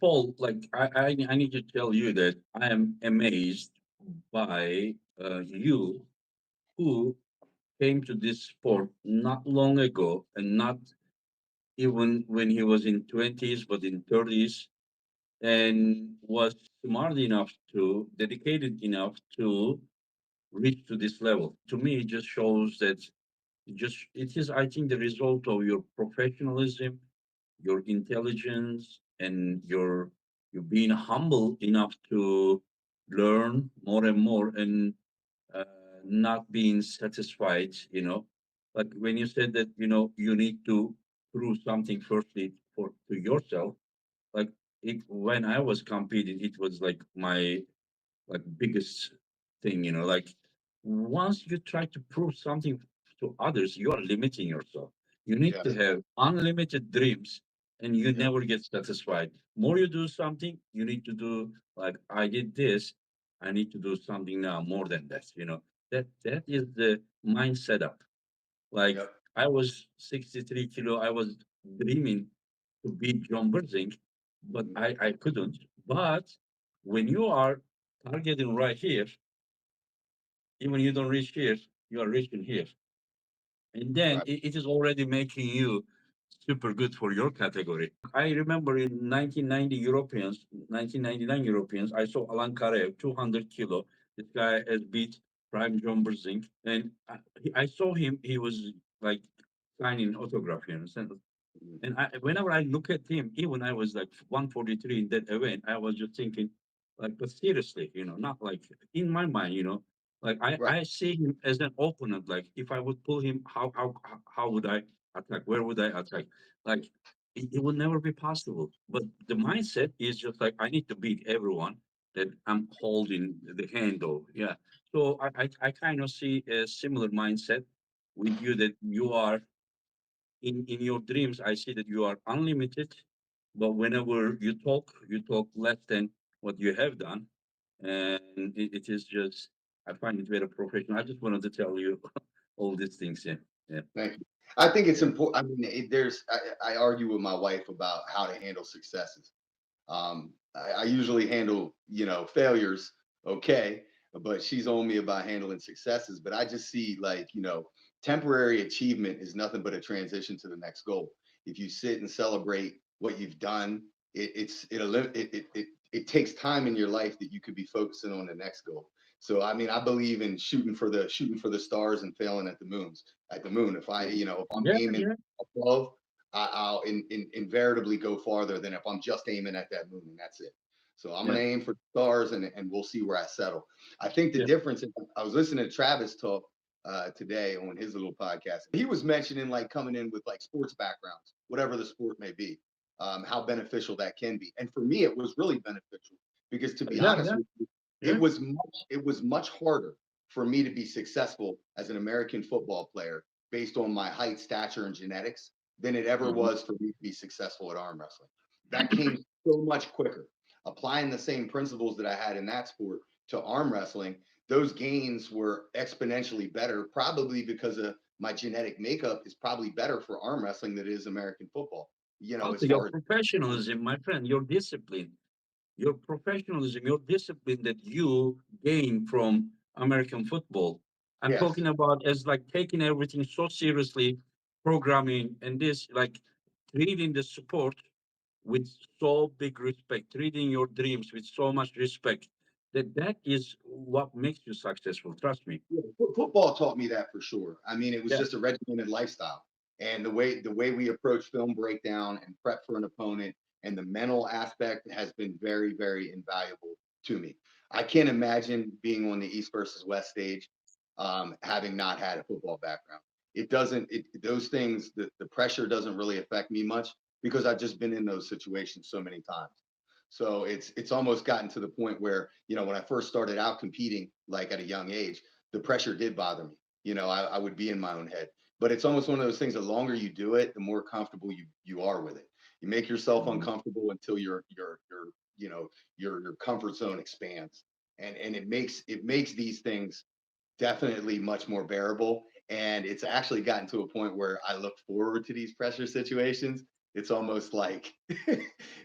Paul, like I need to tell you that I am amazed by you who came to this sport not long ago and not even when he was in 20s but in 30s and was smart enough to dedicated enough to reach to this level. To me, it just shows that it is, I think, the result of your professionalism, your intelligence, and you being humble enough to learn more and more and uh, not being satisfied. Like when you said that you need to prove something firstly for to yourself. Like it when I was competing, it was like my like biggest thing. Like once you try to prove something to others, you are limiting yourself. You need to Yes. have unlimited dreams and you Yep. never get satisfied. More you do something, you need to do like I did this, I need to do something now more than that. That is the mind setup. Like Yep. I was 63 kilo, I was dreaming to beat John Burzing, but Mhm. I couldn't. But when you are targeting right here, even you don't reach here, you are reaching here. And then Right. it is already making you super good for your category. I remember in 1990 Europeans, 1999 Europeans, I saw Alan Karev, 200 kilo. This guy has beat Prime John Burzing. And I saw him, he was like signing autograph. Mhm. And whenever I look at him, even I was like 143 in that event, I was just thinking, like, but seriously, not like in my mind, like Right. I see him as an opponent. Like if I would pull him, how would I attack? Where would I attack? Like it would never be possible. But the mindset is just like I need to beat everyone that I'm holding the handle. Yeah. So I kind of see a similar mindset with you that you are in your dreams. I see that you are unlimited, but whenever you talk less than what you have done, and it is just I find it very professional. I just wanted to tell you all these things. Yeah, yeah, Thank you. I think it's yeah. important. I mean, I argue with my wife about how to handle successes. I usually handle, failures okay, but she's on me about handling successes. But I just see like, temporary achievement is nothing but a transition to the next goal. If you sit and celebrate what you've done, it takes time in your life that you could be focusing on the next goal. So I mean, I believe in shooting for the stars and failing at the moon. If I'm Yeah, aiming yeah, above, I'll invariably go farther than if I'm just aiming at that moon and that's it. So I'm yeah, gonna aim for stars and we'll see where I settle. I think the yeah. difference. I was listening to Travis talk today on his little podcast. He was mentioning like coming in with like sports backgrounds, whatever the sport may be, how beneficial that can be. And for me, it was really beneficial because to be Yeah, honest yeah, with you, yeah. it was much harder for me to be successful as an American football player based on my height, stature, and genetics than it ever Mhm. was for me to be successful at arm wrestling. That came so much quicker. Applying the same principles that I had in that sport to arm wrestling, those gains were exponentially better, probably because of my genetic makeup is probably better for arm wrestling than it is American football. Also, As your far as professionalism, my friend, your discipline that you gain from American football. I'm yes, talking about as like taking everything so seriously, programming and this like treating the sport with so big respect, treating your dreams with so much respect. That is what makes you successful. Trust me. yeah, football taught me that for sure. I mean, it was Yeah. just a regimented lifestyle, and the way we approach film breakdown and prep for an opponent, and the mental aspect has been very, very invaluable to me. I can't imagine being on the East versus West stage, having not had a football background. It doesn't. Those things, the pressure doesn't really affect me much because I've just been in those situations so many times. So it's almost gotten to the point where, when I first started out competing, like at a young age, the pressure did bother me. I would be in my own head. But it's almost one of those things. The longer you do it, the more comfortable you are with it. You make yourself Mhm. uncomfortable until your comfort zone expands, and it makes these things definitely much more bearable. And it's actually gotten to a point where I look forward to these pressure situations it's almost like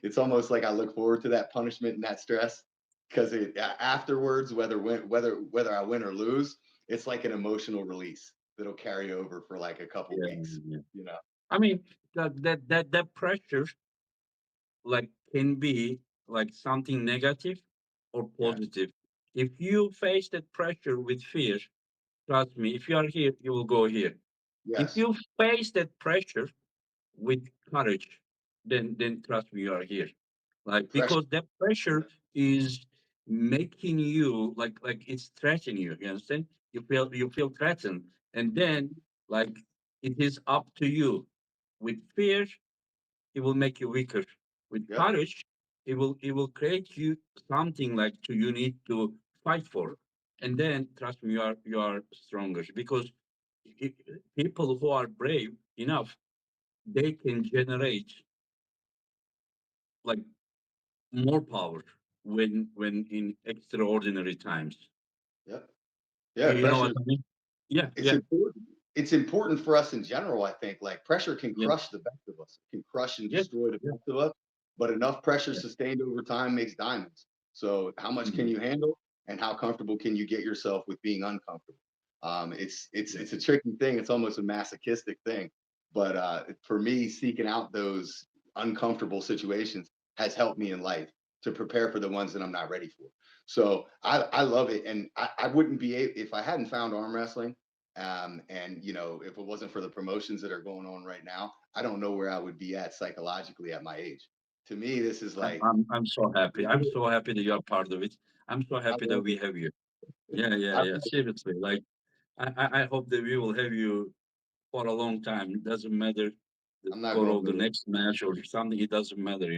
it's almost like I look forward to that punishment and that stress because afterwards, whether I win or lose, it's like an emotional release that'll carry over for like a couple Yeah, weeks. yeah. You know. I mean, that pressure like can be like something negative or Yeah. positive. If you face that pressure with fear, trust me, if you are here, you will go here. If Yes. you face that pressure with courage, then trust me, you are here. Like Pressure. because that pressure is making you like it's threatening you. You understand? You feel threatened, and then like it is up to you. With fear, it will make you weaker. With Yep. courage, it will create you something like to you need to fight for, and then trust me, you are stronger because i- people who are brave enough, they can generate like more power when in extraordinary times. Yep. You, Yeah. you know Pressure. what I mean? Yeah, It's yeah, important. It's important for us in general, I think. Like pressure can yeah, crush the best of us, can crush and yeah, destroy the yeah, best of us, but enough pressure yeah. sustained over time makes diamonds. So how much can Mhm. you handle and how comfortable can you get yourself with being uncomfortable? It's Yeah. it's a tricky thing. It's almost a masochistic thing. But for me, seeking out those uncomfortable situations has helped me in life to prepare for the ones that I'm not ready for. So I love it. And I wouldn't be, if I hadn't found arm wrestling, and if it wasn't for the promotions that are going on right now, I don't know where I would be at psychologically at my age. To me, this is I'm, like, I'm I'm so happy. I'm so happy that you're part of it. I'm so I happy that love we it. have you. Yeah, yeah, I, yeah. Seriously, like I hope that we will have you for a long time. It doesn't matter I'm not for going all the anywhere. next match or something. It doesn't matter.